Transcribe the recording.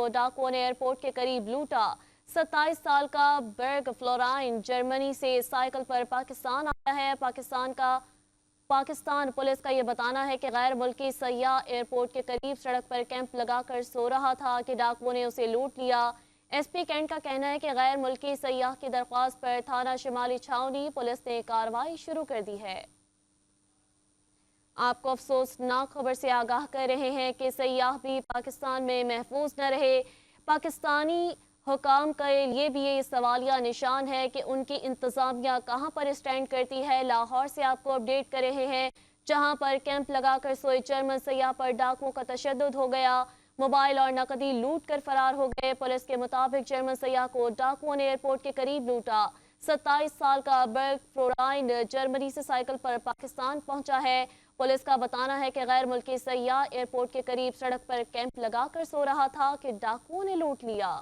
को डाकुओं ने एयरपोर्ट के करीब लूटा। 27 साल का बर्ग फ्लोराइन जर्मनी से साइकिल पर पाकिस्तान आया है। पाकिस्तान पुलिस का ये बताना है कि गैर मुल्की सय्याह एयरपोर्ट के करीब सड़क पर कैंप लगाकर सो रहा था कि डाकुओं ने उसे लूट लिया। एसपी कैंट का कहना है कि गैर मुल्की सय्याह की दरख्वास्त पर थाना शिमाली छावनी पुलिस ने कार्रवाई शुरू कर दी है। आपको अफसोसनाक खबर से आगाह कर रहे हैं कि सय्याह भी पाकिस्तान में महफूज न रहे। पाकिस्तानी हुकाम के लिए भी ये सवालिया निशान है कि उनकी इंतजामिया कहां पर स्टैंड करती है। लाहौर से आपको अपडेट कर रहे हैं, जहां पर कैंप लगाकर सोए जर्मन सय्याह पर डाकुओं का तशद्दुद हो गया। मोबाइल और नकदी लूट कर फरार हो गए। पुलिस के मुताबिक जर्मन सय्याह को डाकुओं ने एयरपोर्ट के करीब लूटा। 27 साल का बर्ग फ्लोराइन जर्मनी से साइकिल पर पाकिस्तान पहुंचा है। पुलिस का बताना है कि गैर मुल्की सय्याह एयरपोर्ट के करीब सड़क पर कैंप लगाकर सो रहा था कि डाकुओं ने लूट लिया।